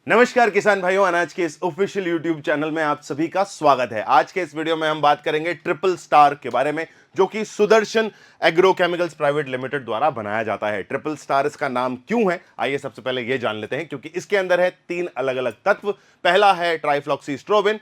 नमस्कार किसान भाइयों, अनाज के इस ऑफिशियल यूट्यूब चैनल में आप सभी का स्वागत है। आज के इस वीडियो में हम बात करेंगे ट्रिपल स्टार के बारे में, जो कि Sudarshan agro chemicals private limited द्वारा बनाया जाता है। ट्रिपल स्टार इसका नाम क्यों है, आइए सबसे पहले यह जान लेते हैं। क्योंकि इसके अंदर है 3 अलग अलग तत्व। पहला है ट्राइफ्लॉक्सीस्ट्रोबिन,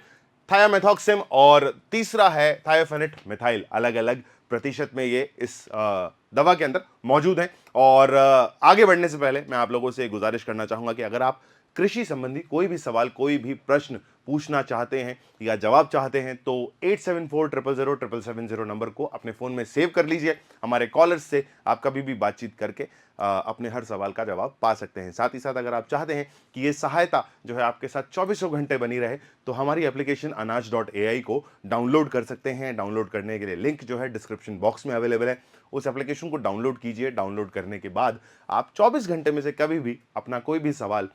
थायामेथॉक्सिम और तीसरा है थायोफेनेट मिथाइल। अलग अलग प्रतिशत में ये इस दवा के अंदर मौजूद हैं। और आगे बढ़ने से पहले मैं आप लोगों से गुजारिश करना चाहूंगा कि अगर आप कृषि संबंधी कोई भी सवाल, कोई भी प्रश्न पूछना चाहते हैं या जवाब चाहते हैं तो 8740000770 नंबर को अपने फोन में सेव कर लीजिए। हमारे कॉलर्स से आप कभी भी बातचीत करके अपने हर सवाल का जवाब पा सकते हैं। साथ ही साथ अगर आप चाहते हैं कि ये सहायता जो है आपके साथ 24 घंटे बनी रहे तो हमारी एप्लीकेशन अनाज.ai को डाउनलोड कर सकते हैं। डाउनलोड करने के लिए लिंक जो है डिस्क्रिप्शन बॉक्स में अवेलेबल है। उस एप्लीकेशन को डाउनलोड कीजिए। डाउनलोड करने के बाद आप 24 घंटे में से कभी भी अपना कोई भी सवाल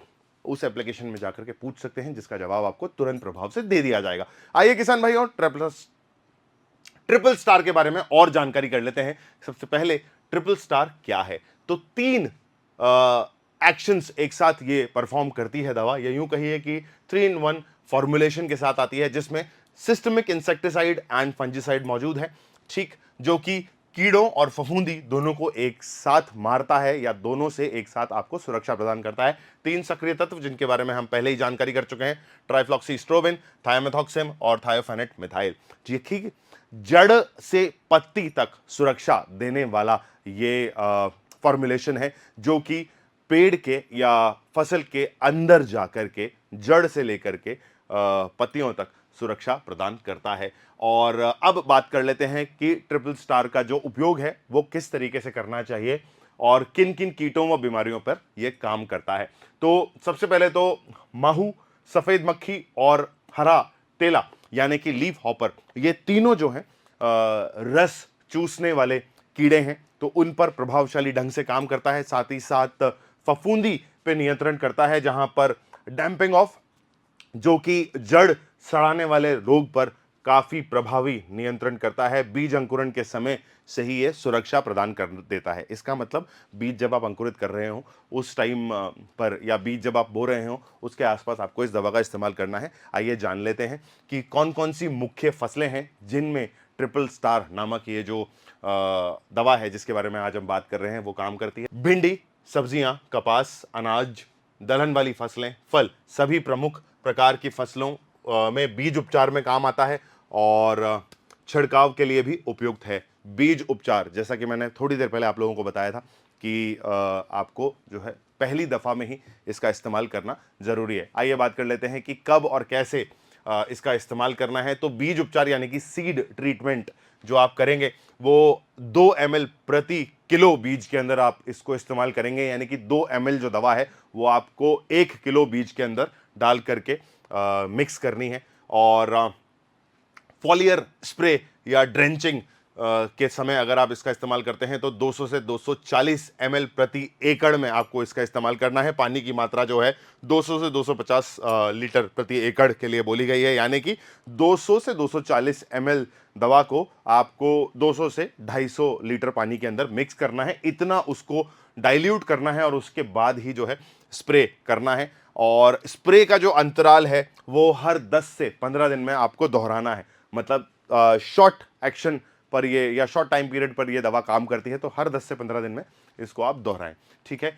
उस एप्लीकेशन में जाकर के पूछ सकते हैं, जिसका जवाब आपको तुरंत प्रभाव से दे दिया जाएगा। आइए किसान भाइयों, ट्रिपल स्टार के बारे में और जानकारी कर लेते हैं। सबसे पहले ट्रिपल स्टार क्या है, तो 3 एक्शंस एक साथ ये परफॉर्म करती है दवा। या यूं कहिए कि 3 in 1 फॉर्मुलेशन के साथ आती है, जिसमें सिस्टमिक इंसेक्टिसाइड एंड फंजिसाइड मौजूद है, ठीक, जो कि कीड़ों और फफूंदी दोनों को एक साथ मारता है या दोनों से एक साथ आपको सुरक्षा प्रदान करता है। 3 सक्रिय तत्व जिनके बारे में हम पहले ही जानकारी कर चुके हैं, ट्राइफ्लॉक्सीस्ट्रोबिन, थायोमेथॉक्सिम और थायोफेनेट मिथाइल। जी ठीक, जड़ से पत्ती तक सुरक्षा देने वाला ये फॉर्मुलेशन है, जो कि पेड़ के या फसल के अंदर जाकर के जड़ से लेकर के पत्तियों तक सुरक्षा प्रदान करता है। और अब बात कर लेते हैं कि ट्रिपल स्टार का जो उपयोग है वो किस तरीके से करना चाहिए और किन किन कीटों व बीमारियों पर यह काम करता है। तो सबसे पहले तो माहू, सफेद मक्खी और हरा तेला यानी कि लीफ हॉपर, ये तीनों जो हैं रस चूसने वाले कीड़े हैं, तो उन पर प्रभावशाली ढंग से काम करता है। साथ ही साथ फफूंदी पे नियंत्रण करता है, जहां पर डैंपिंग ऑफ, जो कि जड़ सड़ाने वाले रोग पर काफी प्रभावी नियंत्रण करता है। बीज अंकुरण के समय से ही यह सुरक्षा प्रदान कर देता है। इसका मतलब बीज जब आप अंकुरित कर रहे हो उस टाइम पर, या बीज जब आप बो रहे हो उसके आसपास आपको इस दवा का इस्तेमाल करना है। आइए जान लेते हैं कि कौन कौन सी मुख्य फसलें हैं जिनमें ट्रिपल स्टार नामक ये जो दवा है जिसके बारे में आज हम बात कर रहे हैं वो काम करती है। भिंडी, सब्जियां, कपास, अनाज, दलहन वाली फसलें, फल, सभी प्रमुख प्रकार की फसलों में बीज उपचार में काम आता है और छिड़काव के लिए भी उपयुक्त है। बीज उपचार, जैसा कि मैंने थोड़ी देर पहले आप लोगों को बताया था कि आपको जो है पहली दफा में ही इसका इस्तेमाल करना जरूरी है। आइए बात कर लेते हैं कि कब और कैसे इसका इस्तेमाल करना है। तो बीज उपचार यानी कि सीड ट्रीटमेंट जो आप करेंगे वो 2 ml प्रति किलो बीज के अंदर आप इसको इस्तेमाल करेंगे। यानी कि 2 ml जो दवा है वो आपको 1 किलो बीज के अंदर डाल करके मिक्स करनी है। और फॉलियर स्प्रे या ड्रेंचिंग के समय अगर आप इसका इस्तेमाल करते हैं तो 200 से 240 ml प्रति एकड़ में आपको इसका इस्तेमाल करना है। पानी की मात्रा जो है 200 से 250 लीटर प्रति एकड़ के लिए बोली गई है। यानी कि 200 से 240 ml दवा को आपको 200 से 250 लीटर पानी के अंदर मिक्स करना है। इतना उसको डाइल्यूट करना है और उसके बाद ही जो है स्प्रे करना है। और स्प्रे का जो अंतराल है वो हर 10 से 15 दिन में आपको दोहराना है। मतलब शॉर्ट एक्शन पर ये या शॉर्ट टाइम पीरियड पर ये दवा काम करती है, तो हर 10 से 15 दिन में इसको आप दोहराएं। ठीक है।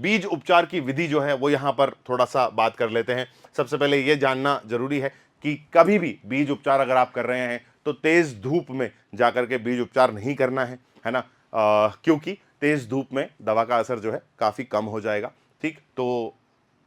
बीज उपचार की विधि जो है वो यहाँ पर थोड़ा सा बात कर लेते हैं। सबसे पहले ये जानना जरूरी है कि कभी भी बीज उपचार अगर आप कर रहे हैं तो तेज धूप में जाकर के बीज उपचार नहीं करना है ना, क्योंकि तेज धूप में दवा का असर जो है काफी कम हो जाएगा। ठीक, तो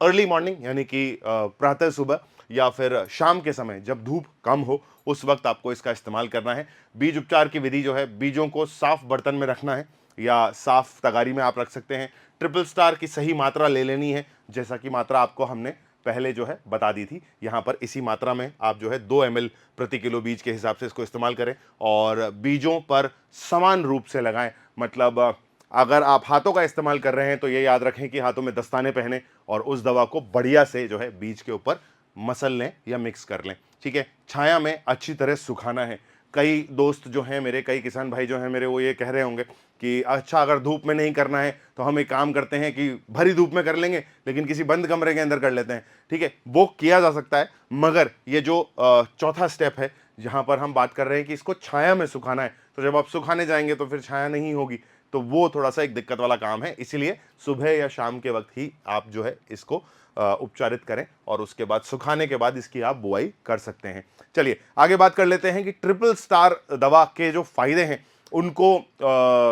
अर्ली मॉर्निंग यानी कि प्रातः सुबह या फिर शाम के समय जब धूप कम हो उस वक्त आपको इसका इस्तेमाल करना है। बीज उपचार की विधि जो है, बीजों को साफ बर्तन में रखना है या साफ तगारी में आप रख सकते हैं। ट्रिपल स्टार की सही मात्रा ले लेनी है, जैसा कि मात्रा आपको हमने पहले जो है बता दी थी। यहाँ पर इसी मात्रा में आप जो है 2 ml प्रति किलो बीज के हिसाब से इसको इस्तेमाल करें और बीजों पर समान रूप से लगाएं। मतलब अगर आप हाथों का इस्तेमाल कर रहे हैं तो ये याद रखें कि हाथों में दस्ताने पहने और उस दवा को बढ़िया से जो है बीज के ऊपर मसल लें या मिक्स कर लें। ठीक है। छाया में अच्छी तरह सुखाना है। कई दोस्त जो हैं मेरे, कई किसान भाई जो हैं मेरे, वो ये कह रहे होंगे कि अच्छा अगर धूप में नहीं करना है तो हम एक काम करते हैं कि भरी धूप में कर लेंगे लेकिन किसी बंद कमरे के अंदर कर लेते हैं, ठीक है, वो किया जा सकता है। मगर ये जो चौथा स्टेप है जहां पर हम बात कर रहे हैं कि इसको छाया में सुखाना है, तो जब आप सुखाने जाएंगे तो फिर छाया नहीं होगी, तो वो थोड़ा सा एक दिक्कत वाला काम है। इसीलिए सुबह या शाम के वक्त ही आप जो है इसको उपचारित करें और उसके बाद सुखाने के बाद इसकी आप बुआई कर सकते हैं। चलिए आगे बात कर लेते हैं कि ट्रिपल स्टार दवा के जो फायदे हैं उनको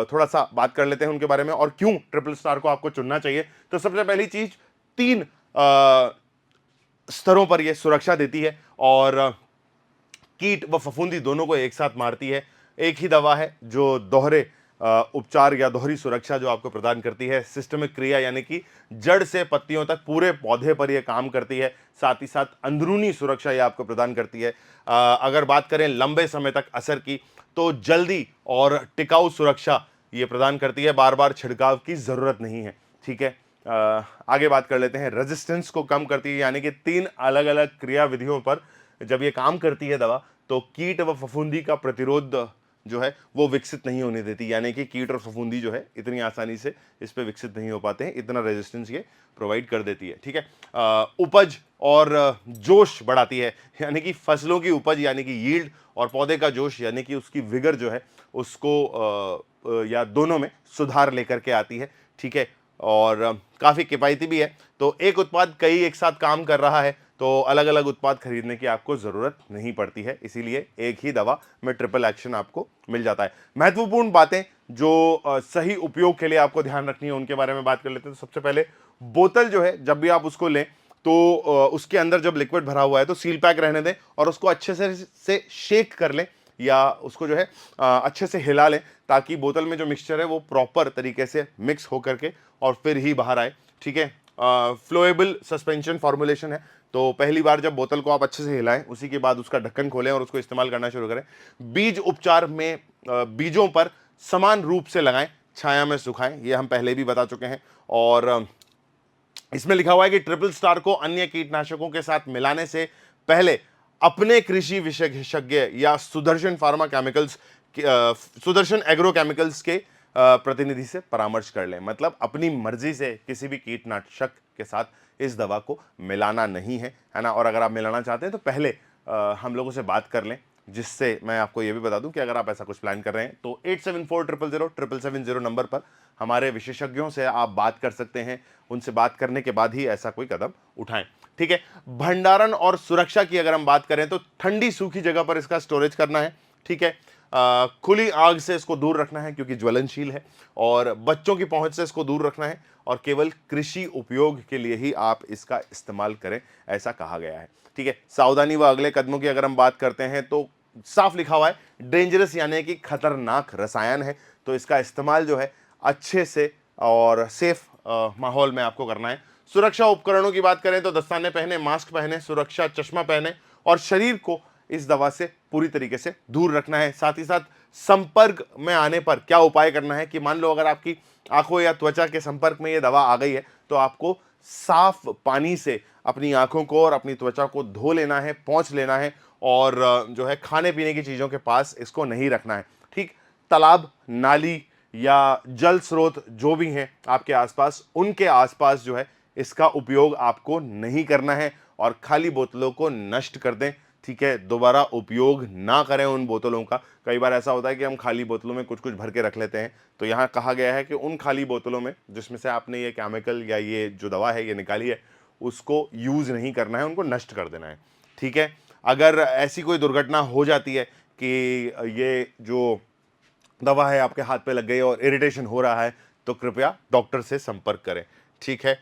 थोड़ा सा बात कर लेते हैं उनके बारे में, और क्यों ट्रिपल स्टार को आपको चुनना चाहिए। तो सबसे पहली चीज, 3 स्तरों पर यह सुरक्षा देती है और कीट व फफूंदी दोनों को एक साथ मारती है। एक ही दवा है जो दोहरे उपचार या दोहरी सुरक्षा जो आपको प्रदान करती है। सिस्टमिक क्रिया यानी कि जड़ से पत्तियों तक पूरे पौधे पर यह काम करती है, साथ ही साथ अंदरूनी सुरक्षा यह आपको प्रदान करती है। अगर बात करें लंबे समय तक असर की, तो जल्दी और टिकाऊ सुरक्षा ये प्रदान करती है, बार बार छिड़काव की जरूरत नहीं है, ठीक है। आगे बात कर लेते हैं, रेजिस्टेंस को कम करती है, यानी कि 3 अलग अलग क्रिया विधियों पर जब ये काम करती है दवा, तो कीट व फफूंदी का प्रतिरोध जो है वो विकसित नहीं होने देती, यानी कि कीट और फफूंदी जो है इतनी आसानी से इस पे विकसित नहीं हो पाते हैं, इतना रेजिस्टेंस ये प्रोवाइड कर देती है, ठीक है। उपज और जोश बढ़ाती है, यानी कि फसलों की उपज यानी कि यील्ड, और पौधे का जोश यानी कि उसकी विगर जो है उसको या दोनों में सुधार लेकर के आती है, ठीक है। और काफ़ी किफ़ायती भी है, तो एक उत्पाद कई एक साथ काम कर रहा है तो अलग अलग उत्पाद खरीदने की आपको ज़रूरत नहीं पड़ती है, इसीलिए एक ही दवा में ट्रिपल एक्शन आपको मिल जाता है। महत्वपूर्ण बातें जो सही उपयोग के लिए आपको ध्यान रखनी है उनके बारे में बात कर लेते हैं। तो सबसे पहले, बोतल जो है जब भी आप उसको लें तो उसके अंदर जब लिक्विड भरा हुआ है तो सील पैक रहने दें और उसको अच्छे से शेक कर लें या उसको जो है अच्छे से हिला लें, ताकि बोतल में जो मिक्सचर है वो प्रॉपर तरीके से मिक्स हो करके और फिर ही बाहर आए, ठीक है। फ्लोएबल सस्पेंशन फॉर्मुलेशन है, तो पहली बार जब बोतल को आप अच्छे से हिलाएं उसी के बाद उसका ढक्कन खोलें और उसको इस्तेमाल करना शुरू करें। बीज उपचार में बीजों पर समान रूप से लगाएं, छाया में सुखाएं, ये हम पहले भी बता चुके हैं। और इसमें लिखा हुआ है कि ट्रिपल स्टार को अन्य कीटनाशकों के साथ मिलाने से पहले अपने कृषि विशेषज्ञ या Sudarshan pharma chemicals, Sudarshan agro chemicals के प्रतिनिधि से परामर्श कर लें। मतलब अपनी मर्जी से किसी भी कीटनाशक के साथ इस दवा को मिलाना नहीं है, है ना। और अगर आप मिलाना चाहते हैं तो पहले हम लोगों से बात कर लें, जिससे मैं आपको ये भी बता दूं कि अगर आप ऐसा कुछ प्लान कर रहे हैं तो 8740000770 नंबर पर हमारे विशेषज्ञों से आप बात कर सकते हैं। उनसे बात करने के बाद ही ऐसा कोई कदम उठाएं, ठीक है। भंडारण और सुरक्षा की अगर हम बात करें तो ठंडी सूखी जगह पर इसका स्टोरेज करना है, ठीक है। खुली आग से इसको दूर रखना है क्योंकि ज्वलनशील है, और बच्चों की पहुंच से इसको दूर रखना है, और केवल कृषि उपयोग के लिए ही आप इसका इस्तेमाल करें, ऐसा कहा गया है, ठीक है। सावधानी व अगले कदमों की अगर हम बात करते हैं तो साफ लिखा हुआ है डेंजरस यानी कि खतरनाक रसायन है, तो इसका इस्तेमाल जो है अच्छे से और सेफ माहौल में आपको करना है। सुरक्षा उपकरणों की बात करें तो दस्ताने पहने, मास्क पहने, सुरक्षा चश्मा पहने, और शरीर को इस दवा से पूरी तरीके से दूर रखना है। साथ ही साथ संपर्क में आने पर क्या उपाय करना है कि मान लो अगर आपकी आंखों या त्वचा के संपर्क में ये दवा आ गई है तो आपको साफ पानी से अपनी आंखों को और अपनी त्वचा को धो लेना है, पोंछ लेना है, और जो है खाने पीने की चीज़ों के पास इसको नहीं रखना है, ठीक। तालाब, नाली या जल स्रोत जो भी हैं आपके आसपास, उनके आसपास जो है इसका उपयोग आपको नहीं करना है, और खाली बोतलों को नष्ट कर दें, ठीक है। दोबारा उपयोग ना करें उन बोतलों का। कई बार ऐसा होता है कि हम खाली बोतलों में कुछ कुछ भर के रख लेते हैं, तो यहाँ कहा गया है कि उन खाली बोतलों में जिसमें से आपने ये केमिकल या ये जो दवा है ये निकाली है, उसको यूज़ नहीं करना है, उनको नष्ट कर देना है, ठीक है। अगर ऐसी कोई दुर्घटना हो जाती है कि ये जो दवा है आपके हाथ पे लग गई और इरिटेशन हो रहा है, तो कृपया डॉक्टर से संपर्क करें, ठीक है।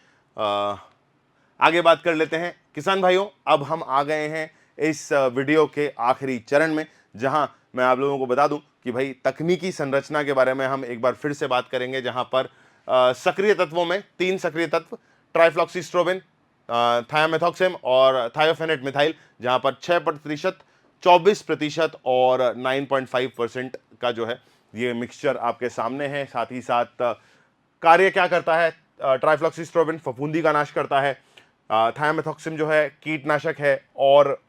आगे बात कर लेते हैं किसान भाइयों। अब हम आ गए हैं इस वीडियो के आखिरी चरण में, जहां मैं आप लोगों को बता दूं कि भाई तकनीकी संरचना के बारे में हम एक बार फिर से बात करेंगे, जहां पर सक्रिय तत्वों में 3 सक्रिय तत्व, ट्राइफ्लॉक्सीस्ट्रोबिन, थायोमेथॉक्सेम और थायोफेनेट मिथाइल, जहां पर 6%, 24% और 9.5% का जो है ये मिक्सचर आपके सामने है। साथ ही साथ कार्य क्या करता है, ट्राइफ्लॉक्सीस्ट्रोबिन फफूंदी का नाश करता है, थायोमेथॉक्सिम जो है कीटनाशक है, और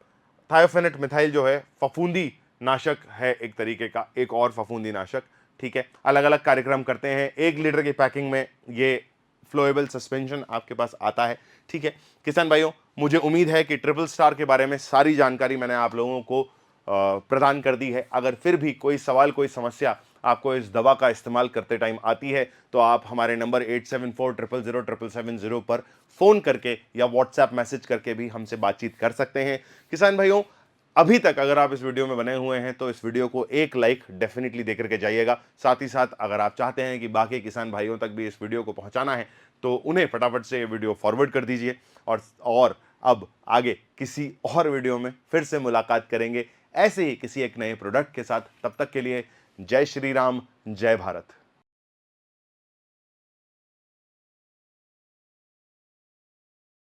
थायोफेनेट मिथाइल जो है फफूंदी नाशक है, एक तरीके का एक और फफूंदी नाशक ठीक है, अलग अलग कार्यक्रम करते हैं। 1 लीटर की पैकिंग में ये फ्लोएबल सस्पेंशन आपके पास आता है। ठीक है किसान भाइयों, मुझे उम्मीद है कि ट्रिपल स्टार के बारे में सारी जानकारी मैंने आप लोगों को प्रदान कर दी है। अगर फिर भी कोई सवाल, कोई समस्या आपको इस दवा का इस्तेमाल करते टाइम आती है तो आप हमारे नंबर 8740007770 पर फ़ोन करके या व्हाट्सएप मैसेज करके भी हमसे बातचीत कर सकते हैं। किसान भाइयों, अभी तक अगर आप इस वीडियो में बने हुए हैं तो इस वीडियो को एक लाइक डेफिनेटली देकर के जाइएगा। साथ ही साथ अगर आप चाहते हैं कि बाकी किसान भाइयों तक भी इस वीडियो को पहुंचाना है तो उन्हें फटाफट से ये वीडियो फॉरवर्ड कर दीजिए। और अब आगे किसी और वीडियो में फिर से मुलाकात करेंगे ऐसे ही किसी एक नए प्रोडक्ट के साथ। तब तक के लिए जय श्री राम, जय भारत।